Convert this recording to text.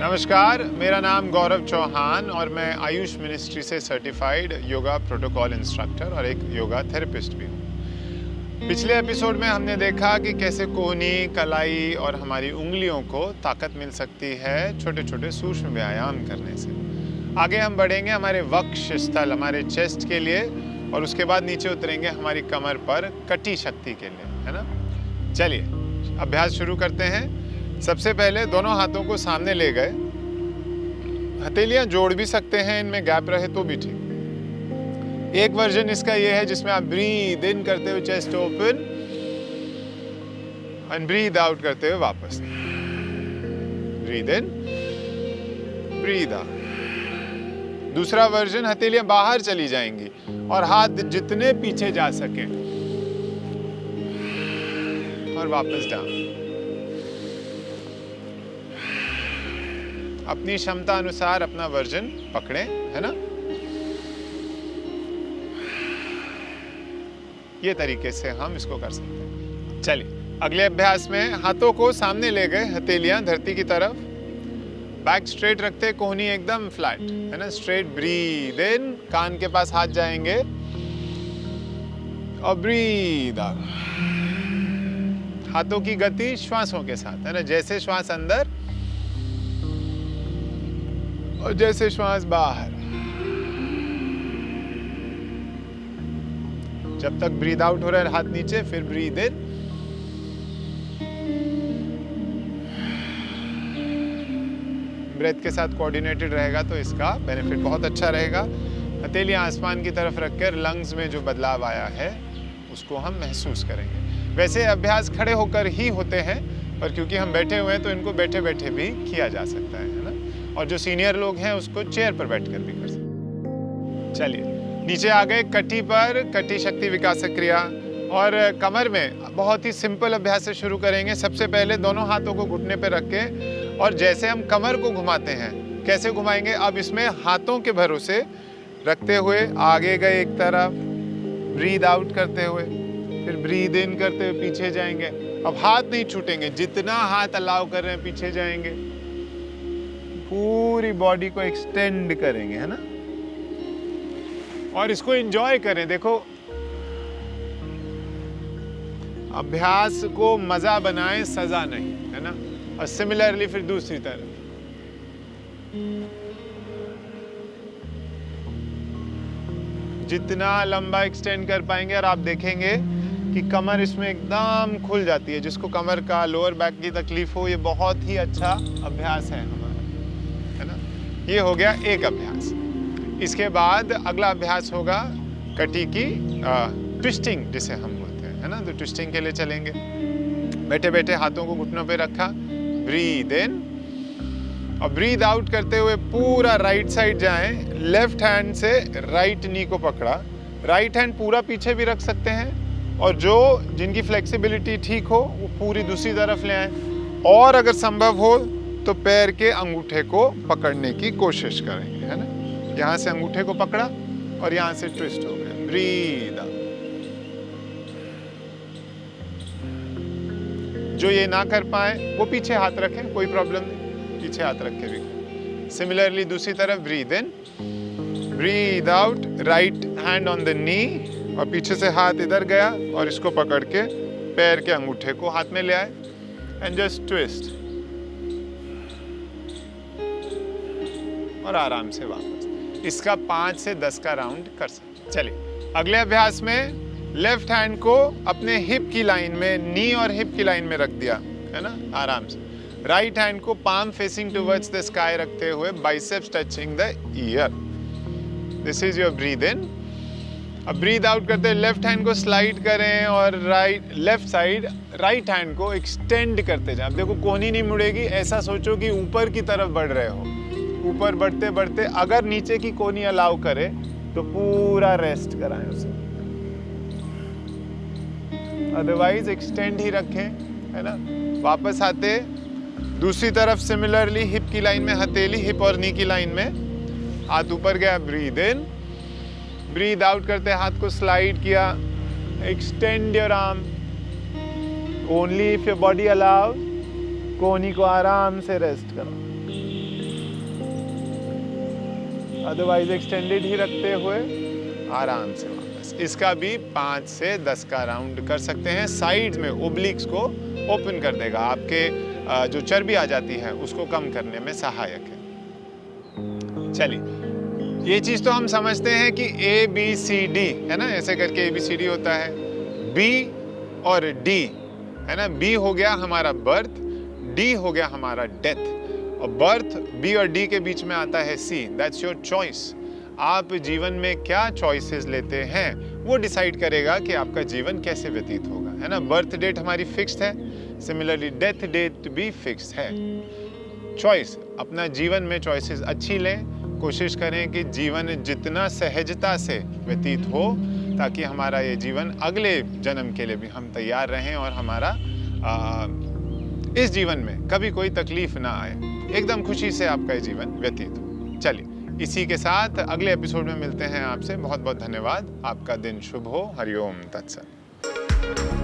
नमस्कार, मेरा नाम गौरव चौहान और मैं आयुष मिनिस्ट्री से सर्टिफाइड योगा प्रोटोकॉल इंस्ट्रक्टर और एक योगा थेरेपिस्ट भी हूँ। पिछले एपिसोड में हमने देखा कि कैसे कोहनी, कलाई और हमारी उंगलियों को ताकत मिल सकती है छोटे छोटे सूक्ष्म व्यायाम करने से। आगे हम बढ़ेंगे हमारे वक्ष स्थल, हमारे चेस्ट के लिए, और उसके बाद नीचे उतरेंगे हमारी कमर पर कटी शक्ति के लिए, है ना। चलिए अभ्यास शुरू करते हैं। सबसे पहले दोनों हाथों को सामने ले गए, हथेलियां जोड़ भी सकते हैं, इनमें गैप रहे तो भी ठीक। एक वर्जन इसका ये है जिसमें आप ब्रीद इन करते हुए chest open and breathe out करते हुए वापस। Breathe in, breathe out. दूसरा वर्जन, हथेलियां बाहर चली जाएंगी और हाथ जितने पीछे जा सके और वापस डाउन। अपनी क्षमता अनुसार अपना वर्जन पकड़ें, है ना। ये तरीके से हम इसको कर सकते हैं। चलिए अगले अभ्यास में हाथों को सामने ले गए, हथेलियां धरती की तरफ, बैक स्ट्रेट रखते, कोहनी एकदम फ्लैट, है ना, स्ट्रेट। ब्रीद इन, कान के पास हाथ जाएंगे और ब्रीद आउट। हाथों की गति श्वासों के साथ, है ना, जैसे श्वास अंदर और जैसे श्वास बाहर। जब तक ब्रीद आउट हो रहा है हाथ नीचे, फिर ब्रीद इन, ब्रेथ के साथ कोऑर्डिनेटेड रहेगा तो इसका बेनिफिट बहुत अच्छा रहेगा। हथेलियां आसमान की तरफ रखकर लंग्स में जो बदलाव आया है उसको हम महसूस करेंगे। वैसे अभ्यास खड़े होकर ही होते हैं, पर क्योंकि हम बैठे हुए हैं तो इनको बैठे बैठे भी किया जा सकता है ना। और जो सीनियर लोग हैं उसको चेयर पर बैठकर भी कर सकते हैं। चलिए नीचे आ गए, कटी पर कटी शक्ति विकास क्रिया, और कमर में बहुत ही सिंपल अभ्यास से शुरू करेंगे। सबसे पहले दोनों हाथों को घुटने पे रख के, और जैसे हम कमर को घुमाते हैं कैसे घुमाएंगे, अब इसमें हाथों के भरोसे रखते हुए आगे गए एक तरफ, ब्रीद आउट करते हुए, फिर ब्रीद इन करते हुए पीछे जाएंगे। अब हाथ नहीं छूटेंगे, जितना हाथ अलाउ कर रहे हैं पीछे जाएंगे, पूरी बॉडी को एक्सटेंड करेंगे, है ना। और इसको एंजॉय करें। देखो, अभ्यास को मजा बनाएं, सजा नहीं, है ना। और सिमिलरली फिर दूसरी तरफ। जितना लंबा एक्सटेंड कर पाएंगे, और आप देखेंगे कि कमर इसमें एकदम खुल जाती है। जिसको कमर का, लोअर बैक की तकलीफ हो, ये बहुत ही अच्छा अभ्यास है हमारा, है ना। ये हो गया एक अभ्यास। इसके बाद अगला अभ्यास होगा कटी की ट्विस्टिंग, जिसे हम बोलते हैं, है ना। तो ट्विस्टिंग के लिए चलेंगे। बैठे बैठे हाथों को घुटनों पे रखा, ब्रीद इन, और ब्रीद आउट करते हुए पूरा राइट साइड जाएं। लेफ्ट हैंड से राइट नी को पकड़ा, राइट हैंड पूरा पीछे भी रख सकते हैं, और जो जिनकी फ्लेक्सिबिलिटी ठीक हो वो पूरी दूसरी तरफ ले आए। और अगर संभव हो तो पैर के अंगूठे को पकड़ने की कोशिश करेंगे, है ना। यहाँ से अंगूठे को पकड़ा और यहाँ से ट्विस्ट हो गया। Breathe out. जो ये ना कर पाए वो पीछे हाथ रखें, कोई प्रॉब्लम नहीं, पीछे हाथ रख के भी। सिमिलरली दूसरी तरफ, breathe in, breathe out, right hand on the knee, और पीछे से हाथ इधर गया और इसको पकड़ के पैर के अंगूठे को हाथ में ले आए एंड जस्ट ट्विस्ट, और आराम से वापस। इसका 5 से 10 का राउंड कर सकते हैं। चलिए अगले अभ्यास में लेफ्ट हैंड को अपने हिप की लाइन में, नी और हिप की लाइन में रख दिया, है ना, आराम से। राइट हैंड को palm facing towards the sky रखते हुए, biceps touching the year. This is your breathe in. अब ब्रीद आउट करते हुए लेफ्ट हैंड को स्लाइड करें और लेफ्ट साइड राइट हैंड को एक्सटेंड करते जाएं। देखो कोहनी नहीं मुड़ेगी, ऐसा सोचो कि ऊपर की तरफ बढ़ रहे हो। ऊपर बढ़ते बढ़ते अगर नीचे की कोहनी अलाउ करे तो पूरा रेस्ट कराएं उसे, अदरवाइज एक्सटेंड ही रखें, है ना। वापस आते दूसरी तरफ, सिमिलरली हिप की लाइन में हथेली, हिप और नी की लाइन में, हाथ ऊपर गया, ब्रीद इन, ब्रीद आउट करते हाथ को स्लाइड किया, extend your arm, only if your body allows. कोहनी को आराम से रेस्ट करो, अदरवाइज एक्सटेंडेड ही रखते हुए आराम से वापस। इसका भी 5 से 10 का राउंड कर सकते हैं। साइड में ओब्लिक्स को ओपन कर देगा, आपके जो चर्बी आ जाती है उसको कम करने में सहायक है। चलिए, ये चीज तो हम समझते हैं कि ABCD है ना, ऐसे करके ABCD होता है। B और D है ना, B हो गया हमारा बर्थ, D हो गया हमारा डेथ, और बर्थ B और D के बीच में आता है C। That's your choice. आप जीवन में क्या चॉइसेस लेते हैं वो डिसाइड करेगा कि आपका जीवन कैसे व्यतीत होगा, है ना। बर्थ डेट हमारी फिक्स्ड है, सिमिलरली डेथ डेट भी फिक्स्ड है। चॉइस, अपना जीवन में चॉइसेस अच्छी लें, कोशिश करें कि जीवन जितना सहजता से व्यतीत हो ताकि हमारा ये जीवन अगले जन्म के लिए भी हम तैयार रहें और हमारा इस जीवन में कभी कोई तकलीफ ना आए, एकदम खुशी से आपका ये जीवन व्यतीत हो। चलिए, इसी के साथ अगले एपिसोड में मिलते हैं आपसे। बहुत बहुत धन्यवाद। आपका दिन शुभ हो। हरिओम तत्सत।